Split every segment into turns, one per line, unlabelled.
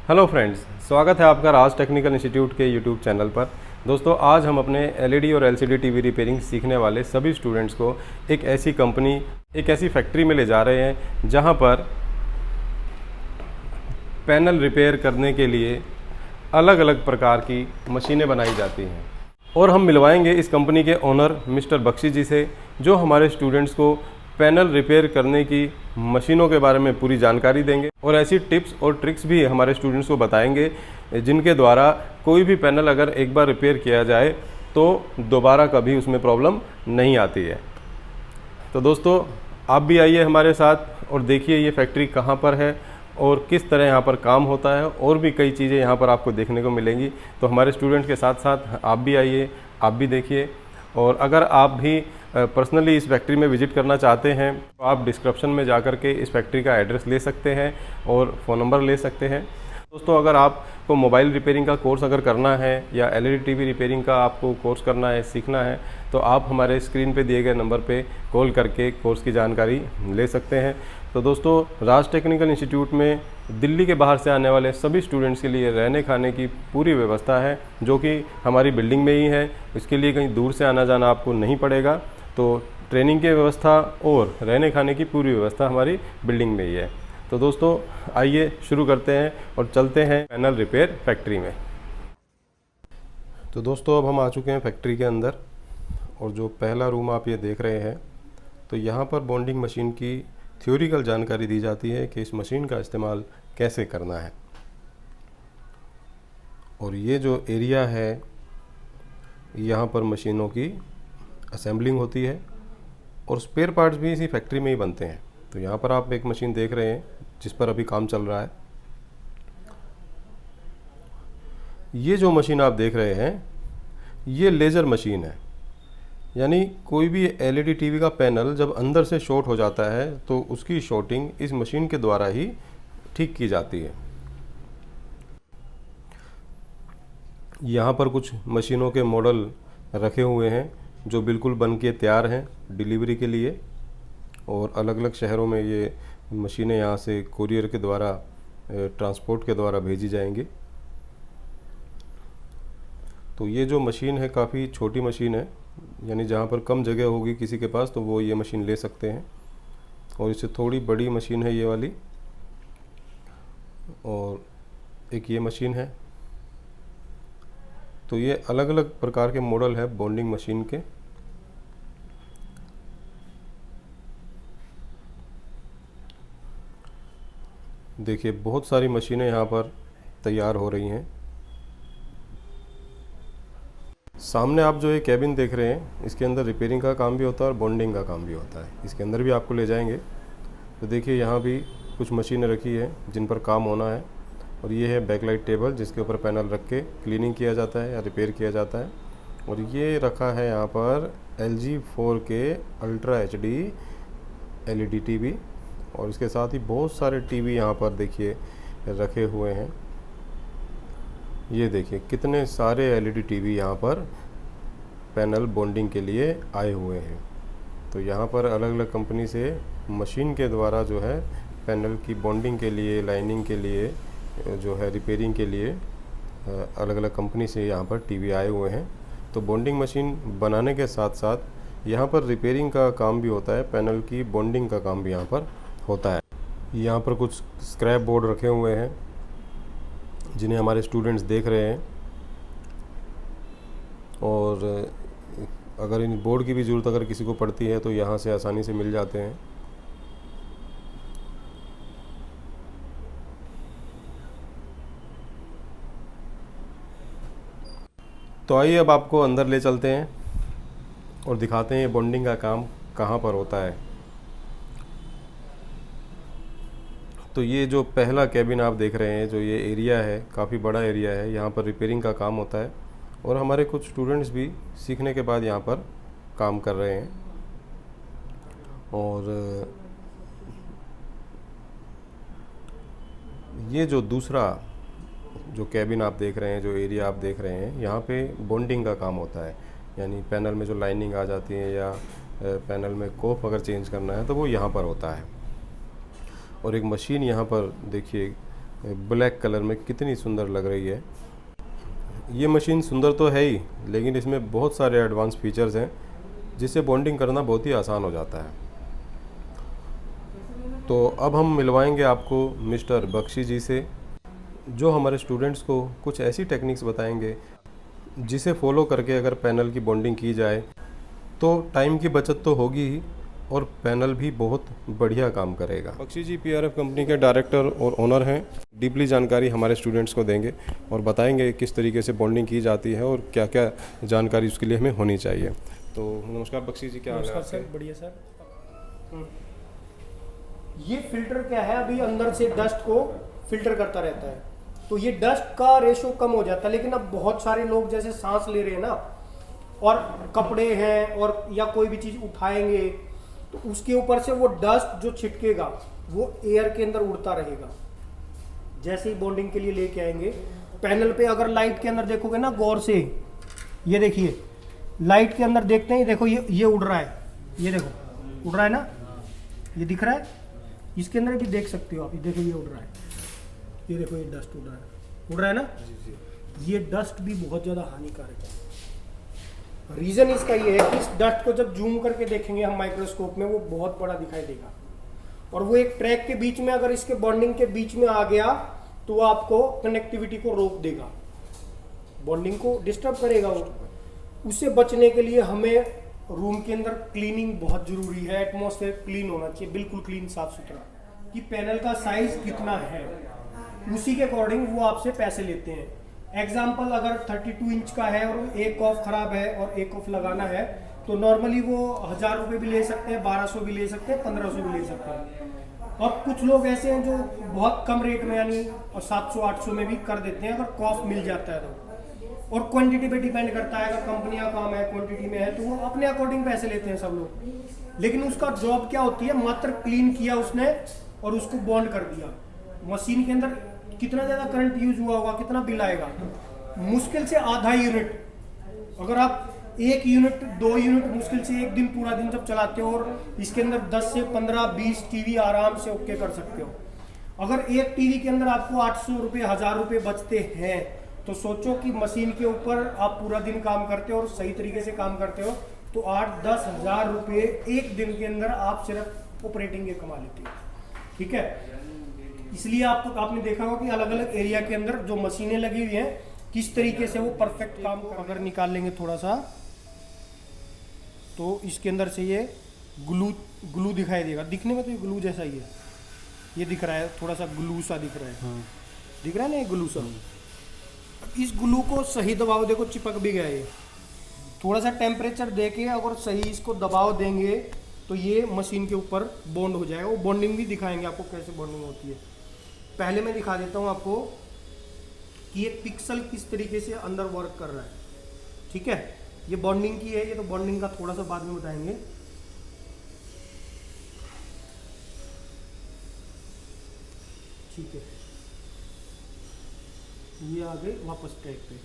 Hello friends, स्वागत है आपका राज टेक्निकल इंस्टीट्यूट के यूट्यूब चैनल पर। दोस्तों, आज हम अपने एलईडी और एलसीडी टीवी रिपेयरिंग सीखने वाले सभी स्टूडेंट्स को एक ऐसी फैक्ट्री में ले जा रहे हैं जहां पर पैनल रिपेयर करने के लिए अलग अलग प्रकार की मशीनें बनाई जाती हैं। और हम मिलवाएंगे इस कंपनी के ओनर मिस्टर बख्शी जी से, जो हमारे स्टूडेंट्स को पैनल रिपेयर करने की मशीनों के बारे में पूरी जानकारी देंगे और ऐसी टिप्स और ट्रिक्स भी हमारे स्टूडेंट्स को बताएंगे जिनके द्वारा कोई भी पैनल अगर एक बार रिपेयर किया जाए तो दोबारा कभी उसमें प्रॉब्लम नहीं आती है। तो दोस्तों, आप भी आइए हमारे साथ और देखिए ये फैक्ट्री कहाँ पर है और किस तरह यहाँ पर काम होता है। और भी कई चीज़ें यहाँ पर आपको देखने को मिलेंगी। तो हमारे स्टूडेंट के साथ साथ आप भी आइए, आप भी देखिए। और अगर आप भी पर्सनली इस फैक्ट्री में विज़िट करना चाहते हैं तो आप डिस्क्रिप्शन में जा कर के इस फैक्ट्री का एड्रेस ले सकते हैं और फ़ोन नंबर ले सकते हैं। दोस्तों, अगर आपको मोबाइल रिपेयरिंग का कोर्स अगर करना है या एलईडी टीवी रिपेयरिंग का आपको कोर्स करना है, सीखना है, तो आप हमारे स्क्रीन पे दिए गए नंबर पे कॉल करके कोर्स की जानकारी ले सकते हैं। तो दोस्तों, राज टेक्निकल इंस्टीट्यूट में दिल्ली के बाहर से आने वाले सभी स्टूडेंट्स के लिए रहने खाने की पूरी व्यवस्था है, जो कि हमारी बिल्डिंग में ही है। इसके लिए कहीं दूर से आना जाना आपको नहीं पड़ेगा। तो ट्रेनिंग की व्यवस्था और रहने खाने की पूरी व्यवस्था हमारी बिल्डिंग में ही है। तो दोस्तों, आइए शुरू करते हैं और चलते हैं पैनल रिपेयर फैक्ट्री में। तो दोस्तों, अब हम आ चुके हैं फैक्ट्री के अंदर और जो पहला रूम आप ये देख रहे हैं, तो यहाँ पर बॉन्डिंग मशीन की थ्योरिकल जानकारी दी जाती है कि इस मशीन का इस्तेमाल कैसे करना है। और ये जो एरिया है, यहाँ पर मशीनों की असेंबलिंग होती है और स्पेयर पार्ट्स भी इसी फैक्ट्री में ही बनते हैं। तो यहाँ पर आप एक मशीन देख रहे हैं जिस पर अभी काम चल रहा है। ये जो मशीन आप देख रहे हैं, ये लेज़र मशीन है। यानी कोई भी एलईडी टीवी का पैनल जब अंदर से शॉर्ट हो जाता है तो उसकी शॉर्टिंग इस मशीन के द्वारा ही ठीक की जाती है। यहाँ पर कुछ मशीनों के मॉडल रखे हुए हैं जो बिल्कुल बन के तैयार हैं डिलीवरी के लिए। और अलग अलग शहरों में ये मशीनें यहाँ से कोरियर के द्वारा, ट्रांसपोर्ट के द्वारा भेजी जाएंगी। तो ये जो मशीन है काफ़ी छोटी मशीन है, यानी जहाँ पर कम जगह होगी किसी के पास तो वो ये मशीन ले सकते हैं। और इससे थोड़ी बड़ी मशीन है ये वाली, और एक ये मशीन है। तो ये अलग अलग प्रकार के मॉडल है बॉन्डिंग मशीन के। देखिए, बहुत सारी मशीनें यहाँ पर तैयार हो रही हैं। सामने आप जो ये कैबिन देख रहे हैं, इसके अंदर रिपेयरिंग का काम भी होता है और बॉन्डिंग का काम भी होता है। इसके अंदर भी आपको ले जाएंगे। तो देखिए, यहाँ भी कुछ मशीनें रखी है जिन पर काम होना है। और ये है बैकलाइट टेबल जिसके ऊपर पैनल रख के क्लीनिंग किया जाता है या रिपेयर किया जाता है। और ये रखा है यहाँ पर LG 4K ultra HD LED TV. और इसके साथ ही बहुत सारे टीवी यहाँ पर देखिए रखे हुए हैं। ये देखिए कितने सारे एलईडी टीवी यहाँ पर पैनल बॉन्डिंग के लिए आए हुए हैं। तो यहाँ पर अलग अलग कंपनी से मशीन के द्वारा जो है पैनल की बॉन्डिंग के लिए, लाइनिंग के लिए, जो है रिपेयरिंग के लिए अलग अलग कंपनी से यहाँ पर टीवी आए हुए हैं। तो बॉन्डिंग मशीन बनाने के साथ साथ यहाँ पर रिपेयरिंग का काम भी होता है, पैनल की बॉन्डिंग का काम भी यहाँ पर होता है। यहाँ पर कुछ स्क्रैप बोर्ड रखे हुए हैं जिन्हें हमारे स्टूडेंट्स देख रहे हैं। और अगर इन बोर्ड की भी ज़रूरत अगर किसी को पड़ती है तो यहाँ से आसानी से मिल जाते हैं। तो आइए अब आपको अंदर ले चलते हैं और दिखाते हैं बॉन्डिंग का काम कहाँ पर होता है। तो ये जो पहला कैबिन आप देख रहे हैं, जो ये एरिया है, काफ़ी बड़ा एरिया है। यहाँ पर रिपेयरिंग का काम होता है और हमारे कुछ स्टूडेंट्स भी सीखने के बाद यहाँ पर काम कर रहे हैं। और ये जो दूसरा जो कैबिन आप देख रहे हैं, जो एरिया आप देख रहे हैं, यहाँ पे बॉन्डिंग का काम होता है। यानी पैनल में जो लाइनिंग आ जाती है या पैनल में कोफ अगर चेंज करना है तो वो यहाँ पर होता है। और एक मशीन यहाँ पर देखिए ब्लैक कलर में कितनी सुंदर लग रही है। ये मशीन सुंदर तो है ही, लेकिन इसमें बहुत सारे एडवांस फीचर्स हैं जिससे बॉन्डिंग करना बहुत ही आसान हो जाता है। तो अब हम मिलवाएंगे आपको मिस्टर बख्शी जी से, जो हमारे स्टूडेंट्स को कुछ ऐसी टेक्निक्स बताएंगे जिसे फॉलो करके अगर पैनल की बॉन्डिंग की जाए तो टाइम की बचत तो होगी ही और पैनल भी बहुत बढ़िया काम करेगा। बख्शी जी पीआरएफ कंपनी के डायरेक्टर और ओनर हैं। डीपली जानकारी हमारे स्टूडेंट्स को देंगे और बताएंगे किस तरीके से बॉन्डिंग की जाती है और क्या क्या जानकारी उसके लिए हमें होनी चाहिए। तो नमस्कार बख्शी जी, क्या हाल है?
नमस्कार सर, बढ़िया सर। ये फिल्टर क्या है, अभी अंदर से डस्ट को फिल्टर करता रहता है, तो ये डस्ट का रेशो कम हो जाता है। लेकिन अब बहुत सारे लोग जैसे सांस ले रहे हैं ना, और कपड़े हैं और या कोई भी चीज़ उठाएंगे तो उसके ऊपर से वो डस्ट जो छिटकेगा वो एयर के अंदर उड़ता रहेगा। जैसे ही बॉन्डिंग के लिए लेके आएंगे पैनल पे, अगर लाइट के अंदर देखोगे ना गौर से, ये देखिए लाइट के अंदर देखते हैं, देखो ये उड़ रहा है, ये देखो उड़ रहा है ना, ये दिख रहा है, इसके अंदर भी देख सकते हो आप, ये देखो ये उड़ रहा है, ये देखो ये डस्ट उड़ रहा है ना। ये डस्ट भी बहुत ज़्यादा हानिकारक है। रीज़न इसका ये है कि इस डस्ट को जब जूम करके देखेंगे हम माइक्रोस्कोप में, वो बहुत बड़ा दिखाई देगा और वो एक ट्रैक के बीच में, अगर इसके बॉन्डिंग के बीच में आ गया तो वो आपको कनेक्टिविटी को रोक देगा, बॉन्डिंग को डिस्टर्ब करेगा वो। उससे बचने के लिए हमें रूम के अंदर क्लीनिंग बहुत ज़रूरी है। एटमॉस्फेयर क्लीन होना चाहिए, बिल्कुल क्लीन, साफ सुथरा। कि पैनल का साइज कितना है उसी के अकॉर्डिंग वो आपसे पैसे लेते हैं। एग्जाम्पल, अगर 32 इंच का है और एक ऑफ खराब है और एक ऑफ लगाना है तो नॉर्मली वो 1000 रुपये भी ले सकते हैं, 1200 भी ले सकते हैं, 1500 भी ले सकते हैं। और कुछ लोग ऐसे हैं जो बहुत कम रेट में यानी 700-800 में भी कर देते हैं अगर कॉफ मिल जाता है तो। और क्वांटिटी पे डिपेंड करता है, अगर कंपनी का काम है, क्वांटिटी में है तो वो अपने अकॉर्डिंग पैसे लेते हैं सब लोग। लेकिन उसका जॉब क्या होती है, मात्र क्लीन किया उसने और उसको बॉन्ड कर दिया। मशीन के अंदर कितना ज़्यादा करंट यूज हुआ होगा, कितना बिल आएगा, मुश्किल से आधा यूनिट। अगर आप 1 यूनिट 2 यूनिट मुश्किल से एक दिन, पूरा दिन जब चलाते हो, और इसके अंदर 10 से 15-20 टीवी आराम से ओके कर सकते हो। अगर एक टीवी के अंदर आपको 800 रुपये 1000 रुपये बचते हैं तो सोचो कि मशीन के ऊपर आप पूरा दिन काम करते हो और सही तरीके से काम करते हो तो 8-10 हज़ार रुपये एक दिन के अंदर आप सिर्फ ऑपरेटिंग के कमा लेते हो। ठीक है, इसलिए आपने देखा होगा कि अलग अलग एरिया के अंदर जो मशीनें लगी हुई हैं किस तरीके से वो परफेक्ट काम कर। अगर निकाल लेंगे थोड़ा सा तो इसके अंदर से ये ग्लू दिखाई देगा। दिखने में तो ये ग्लू जैसा ही है, ये दिख रहा है, थोड़ा सा ग्लू सा दिख रहा है। दिख रहा है ना ये ग्लू सा। इस ग्लू को सही दबाव, देखो चिपक भी गया ये। थोड़ा सा टेम्परेचर देके अगर सही इसको दबाव देंगे तो ये मशीन के ऊपर बॉन्ड हो जाएगा। वो बॉन्डिंग भी दिखाएंगे आपको कैसे बॉन्डिंग होती है। पहले मैं दिखा देता हूँ आपको कि ये पिक्सल किस तरीके से अंदर वर्क कर रहा है। ठीक है, ये बॉन्डिंग की है, ये तो बॉन्डिंग का थोड़ा सा बाद में बताएंगे। ठीक है, ये आ गए वापस ट्रैक पे।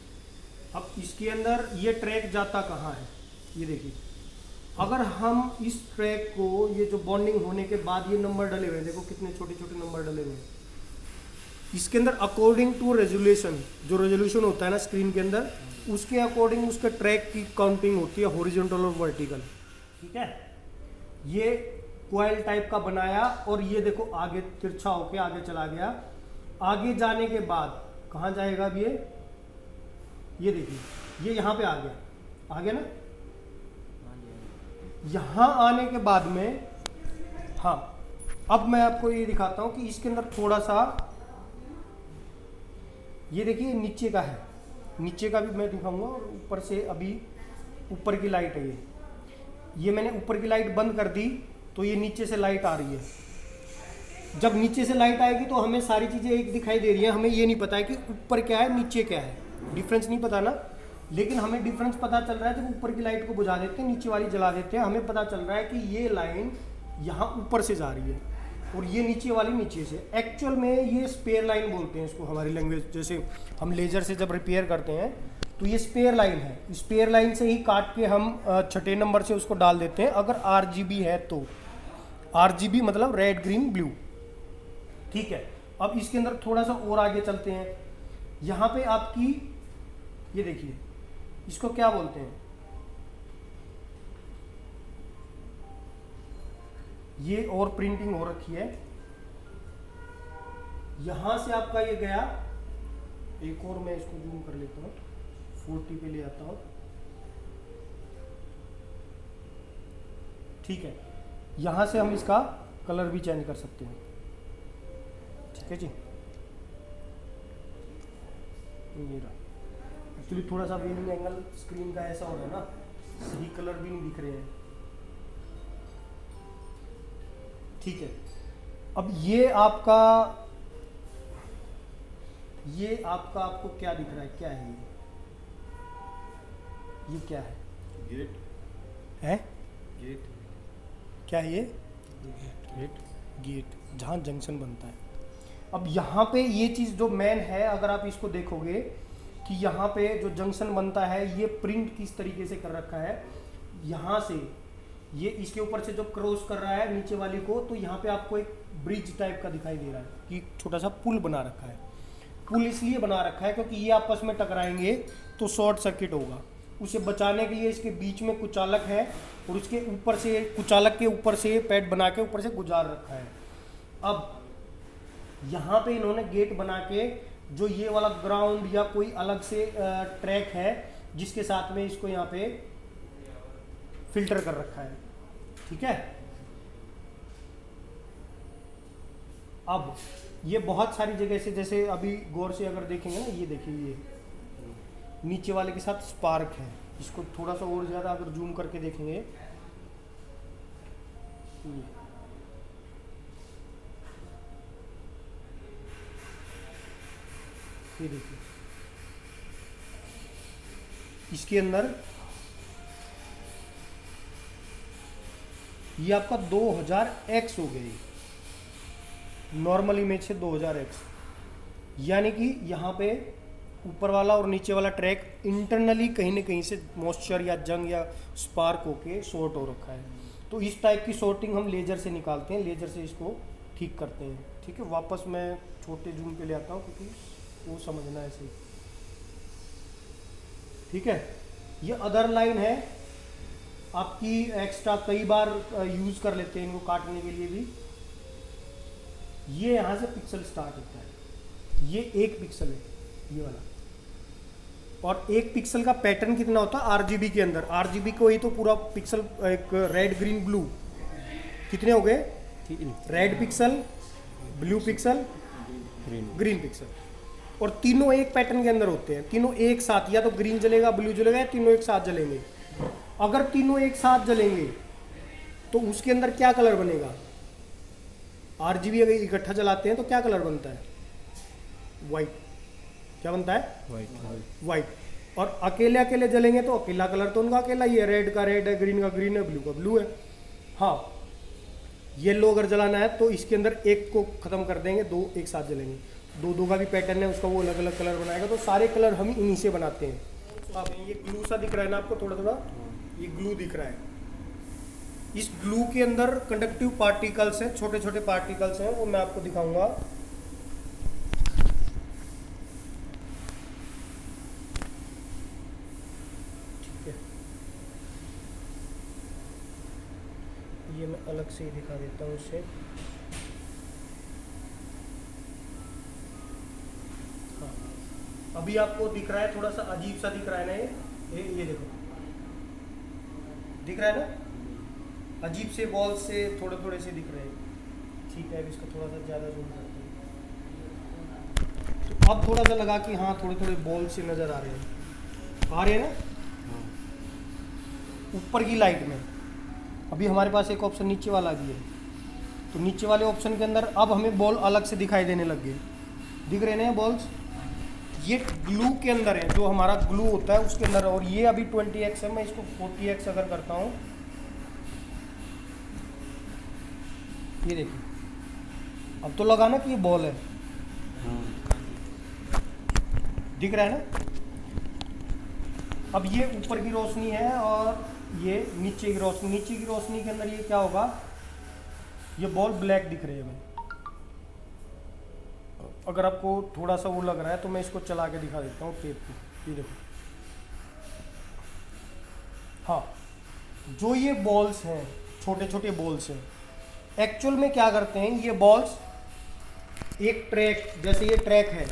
अब इसके अंदर ये ट्रैक जाता कहाँ है, ये देखिए। अगर हम इस ट्रैक को, ये जो बॉन्डिंग होने के बाद ये नंबर डले हुए हैं, देखो कितने छोटे छोटे नंबर डले हुए हैं। इसके अंदर अकॉर्डिंग टू रेजोल्यूशन, जो रेजोल्यूशन होता है ना स्क्रीन के अंदर, उसके अकॉर्डिंग उसके ट्रैक की काउंटिंग होती है, हॉरिजॉन्टल और वर्टिकल। ठीक है, ये कॉइल टाइप का बनाया और ये देखो आगे तिरछा होके आगे चला गया। आगे जाने के बाद कहाँ जाएगा अब ये देखिए, ये यहाँ पे आ गया ना। यहाँ आने के बाद में, हाँ, अब मैं आपको ये दिखाता हूँ कि इसके अंदर थोड़ा सा, ये देखिए नीचे का है, नीचे का भी मैं दिखाऊंगा। और ऊपर से अभी ऊपर की लाइट है ये मैंने ऊपर की लाइट बंद कर दी तो ये नीचे से लाइट आ रही है। जब नीचे से लाइट आएगी तो हमें सारी चीज़ें एक दिखाई दे रही है, हमें ये नहीं पता है कि ऊपर क्या है नीचे क्या है, डिफरेंस नहीं पता ना। लेकिन हमें डिफरेंस पता चल रहा है जब ऊपर की लाइट को बुझा देते हैं, नीचे वाली जला देते हैं, हमें पता चल रहा है कि ये लाइन यहाँ ऊपर से जा रही है और ये नीचे वाली नीचे से। एक्चुअल में ये स्पेयर लाइन बोलते हैं इसको हमारी लैंग्वेज, जैसे हम लेजर से जब रिपेयर करते हैं तो ये स्पेयर लाइन है। स्पेयर लाइन से ही काट के हम 6 नंबर से उसको डाल देते हैं। अगर RGB है तो RGB मतलब रेड ग्रीन ब्लू। ठीक है, अब इसके अंदर थोड़ा सा और आगे चलते हैं। यहाँ पे आपकी ये देखिए, इसको क्या बोलते हैं, ये और प्रिंटिंग हो रखी है। यहां से आपका ये गया, एक और मैं इसको जूम कर लेता हूँ, 40 पे ले आता हूँ, ठीक है। यहां से हम इसका कलर भी चेंज कर सकते हैं, ठीक है जी। ये रहा, एक्चुअली थोड़ा सा व्यूइंग एंगल स्क्रीन का ऐसा हो रहा है ना, सही कलर भी नहीं दिख रहे हैं, ठीक है। अब ये आपका आपको क्या दिख रहा है, क्या है ये क्या है,
गेट
है
गेट
क्या है ये, गेट जहाँ जंक्शन बनता है। अब यहाँ पे ये चीज़ जो मेन है, अगर आप इसको देखोगे कि यहाँ पे जो जंक्शन बनता है ये प्रिंट किस तरीके से कर रखा है, यहाँ से ये इसके ऊपर से जो क्रॉस कर रहा है नीचे वाली को, तो यहाँ पे आपको एक ब्रिज टाइप का दिखाई दे रहा है कि छोटा सा पुल बना रखा है। पुल इसलिए बना रखा है क्योंकि ये आपस में टकराएंगे तो शॉर्ट सर्किट होगा, उसे बचाने के लिए इसके बीच में कुचालक है और उसके ऊपर से, कुचालक के ऊपर से पैड बना के ऊपर से गुजार रखा है। अब यहाँ पे इन्होंने गेट बना के जो ये वाला ग्राउंड या कोई अलग से ट्रैक है जिसके साथ में इसको यहाँ पे फिल्टर कर रखा है, ठीक है। अब ये बहुत सारी जगह से, जैसे अभी गौर से अगर देखेंगे ना, ये देखिए ये नीचे वाले के साथ स्पार्क है, इसको थोड़ा सा और ज़्यादा अगर जूम करके देखेंगे, ये देखिए इसके अंदर ये आपका 2000x हो गई, नॉर्मल इमेज से 2000x, यानी कि यहाँ पे ऊपर वाला और नीचे वाला ट्रैक इंटरनली कहीं ना कहीं से मॉइस्चर या जंग या स्पार्क होके शॉर्ट हो रखा है। तो इस टाइप की शॉर्टिंग हम लेजर से निकालते हैं, लेजर से इसको ठीक करते हैं, ठीक है। वापस मैं छोटे जूम पे ले आता हूँ क्योंकि वो समझना ऐसे, ठीक है। ये अदर लाइन है आपकी, एक्स्ट्रा कई बार यूज कर लेते हैं इनको काटने के लिए भी। ये यहाँ से पिक्सल स्टार्ट होता है, ये 1 पिक्सल है ये वाला, और 1 पिक्सल का पैटर्न कितना होता है आरजीबी के अंदर, आरजीबी को ही तो पूरा पिक्सल, एक रेड ग्रीन ब्लू, कितने हो गए, red pixel, blue pixel, green pixel, और तीनों एक पैटर्न के अंदर होते हैं, तीनों एक साथ, या तो ग्रीन जलेगा ब्लू जलेगा, या तीनों एक साथ जलेंगे। अगर तीनों एक साथ जलेंगे तो उसके अंदर क्या कलर बनेगा, आरजीबी अगर इकट्ठा जलाते हैं तो क्या कलर बनता है, वाइट, क्या बनता है, वाइट। और अकेले अकेले जलेंगे तो अकेला कलर तो उनका अकेला ही है, रेड का रेड है, ग्रीन का ग्रीन है, ब्लू का ब्लू है। हाँ, येलो अगर जलाना है तो इसके अंदर एक को खत्म कर देंगे, 2 एक साथ जलेंगे, 2 का भी पैटर्न है उसका, वो अलग अलग कलर बनाएगा। तो सारे कलर हम इन्हीं से बनाते हैं। अब ये ग्लू सा दिख रहा है ना आपको, थोड़ा थोड़ा ये ग्लू दिख रहा है, इस ग्लू के अंदर कंडक्टिव पार्टिकल्स हैं, छोटे छोटे पार्टिकल्स हैं, वो मैं आपको दिखाऊंगा। ठीक है, ये मैं अलग से ही दिखा देता हूँ इसे। हाँ, अभी आपको दिख रहा है, थोड़ा सा अजीब सा दिख रहा है ना, ये देखो दिख रहा है ना, अजीब से बॉल से थोड़े थोड़े से दिख रहे हैं। ठीक है, अब इसको थोड़ा सा ज़्यादा जूम करते हैं, तो अब थोड़ा सा लगा कि हाँ थोड़े थोड़े बॉल से नज़र आ रहे हैं ना ऊपर की लाइट में। अभी हमारे पास एक ऑप्शन नीचे वाला भी है, तो नीचे वाले ऑप्शन के अंदर अब हमें बॉल अलग से दिखाई देने लग गए, दिख रहे हैं बॉल्स, ये ग्लू के अंदर है, जो हमारा ग्लू होता है उसके अंदर। और ये अभी 20x है, मैं इसको 40x अगर करता हूँ, ये देखिए अब तो लगा ना कि ये बॉल है, दिख रहा है ना। अब ये ऊपर की रोशनी है और ये नीचे की रोशनी, नीचे की रोशनी के अंदर ये क्या होगा, ये बॉल ब्लैक दिख रही है हमें। अगर आपको थोड़ा सा वो लग रहा है तो मैं इसको चला के दिखा देता हूँ टेप को। ये देखो, हाँ, जो ये बॉल्स हैं, छोटे छोटे बॉल्स हैं, एक्चुअल में क्या करते हैं ये बॉल्स, एक ट्रैक, जैसे ये ट्रैक है,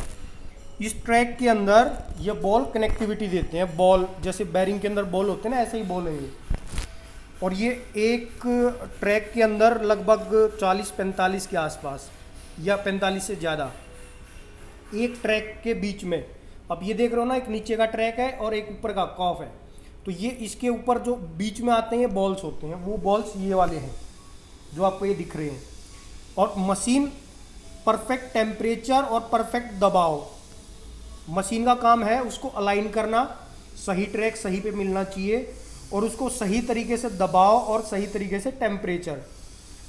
इस ट्रैक के अंदर ये बॉल कनेक्टिविटी देते हैं। बॉल जैसे बैरिंग के अंदर बॉल होते हैं ना, ऐसे ही बॉल है ये। और ये एक ट्रैक के अंदर लगभग 40-45 के आसपास, या 45 से ज़्यादा, एक ट्रैक के बीच में। अब ये देख रहे हो ना, एक नीचे का ट्रैक है और एक ऊपर का कॉफ है, तो ये इसके ऊपर जो बीच में आते हैं ये बॉल्स होते हैं, वो बॉल्स ये वाले हैं जो आपको ये दिख रहे हैं। और मशीन परफेक्ट टेम्परेचर और परफेक्ट दबाव, मशीन का काम है उसको अलाइन करना, सही ट्रैक सही पे मिलना चाहिए, और उसको सही तरीके से दबाव और सही तरीके से टेम्परेचर,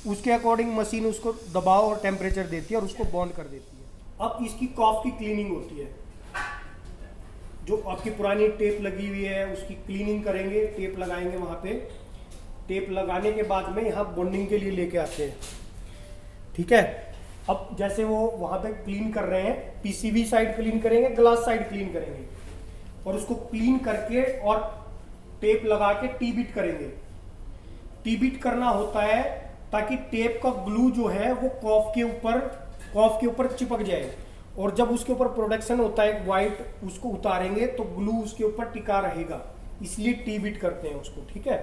उसके अकॉर्डिंग मशीन उसको दबाव और टेम्परेचर देती है और उसको बॉन्ड कर देती है। अब इसकी कॉफ की क्लीनिंग होती है, जो आपकी पुरानी टेप लगी हुई है उसकी क्लीनिंग करेंगे, टेप लगाएंगे वहाँ पे। टेप लगाने के बाद में यहाँ बॉन्डिंग के लिए लेके आते हैं, ठीक है। अब जैसे वो वहाँ पे क्लीन कर रहे हैं, पीसीबी साइड क्लीन करेंगे, ग्लास साइड क्लीन करेंगे, और उसको क्लीन करके और टेप लगा के टी बीट करेंगे। टी बीट करना होता है ताकि टेप का ग्लू जो है वो कॉफ के ऊपर चिपक जाए, और जब उसके ऊपर प्रोडक्शन होता है वाइट, उसको उतारेंगे तो ग्लू उसके ऊपर टिका रहेगा, इसलिए टी बीट करते हैं उसको, ठीक है।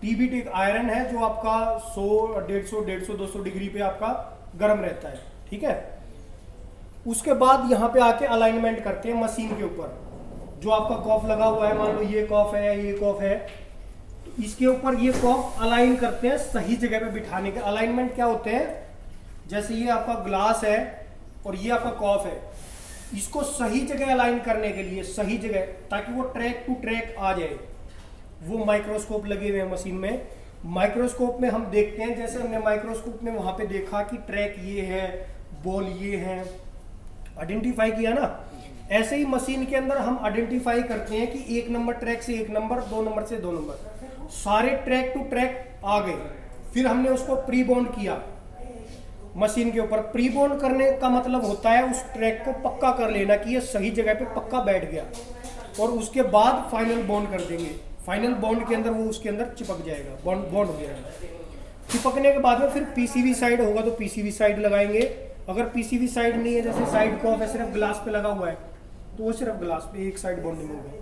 टी बीट एक आयरन है जो आपका 100-150-200 डिग्री पे आपका गर्म रहता है, ठीक है। उसके बाद यहाँ पे आके अलाइनमेंट करते हैं मशीन के ऊपर। जो आपका कॉफ लगा हुआ है, मान लो ये कॉफ है, ये कॉफ है, तो इसके ऊपर ये कॉफ अलाइन करते हैं सही जगह पे बिठाने के। अलाइनमेंट क्या होते हैं, जैसे ये आपका ग्लास है और ये आपका कॉफ है, इसको सही जगह अलाइन करने के लिए, सही जगह, ताकि वो ट्रैक टू ट्रैक आ जाए, वो माइक्रोस्कोप लगे हुए हैं मशीन में। माइक्रोस्कोप में हम देखते हैं, जैसे हमने माइक्रोस्कोप में वहां पे देखा कि ट्रैक ये है, बॉल ये है, आइडेंटिफाई किया ना, ऐसे ही मशीन के अंदर हम आइडेंटिफाई करते हैं कि 1 नंबर ट्रैक से 1 नंबर, 2 नंबर से 2 नंबर, सारे ट्रैक टू ट्रैक आ गए। फिर हमने उसको प्री बॉन्ड किया मशीन के ऊपर। प्री बॉन्ड करने का मतलब होता है उस ट्रैक को पक्का कर लेना कि ये सही जगह पे पक्का बैठ गया, और उसके बाद फाइनल बॉन्ड कर देंगे। फाइनल बॉन्ड के अंदर वो उसके अंदर चिपक जाएगा, बॉन्ड हो जाएगा। चिपकने के बाद में फिर पीसीबी साइड होगा तो पीसीबी साइड लगाएंगे। अगर पीसीबी साइड नहीं है, जैसे साइड कॉफ है, सिर्फ ग्लास पे लगा हुआ है, तो वो सिर्फ ग्लास पे एक साइड बॉन्डिंग होगी।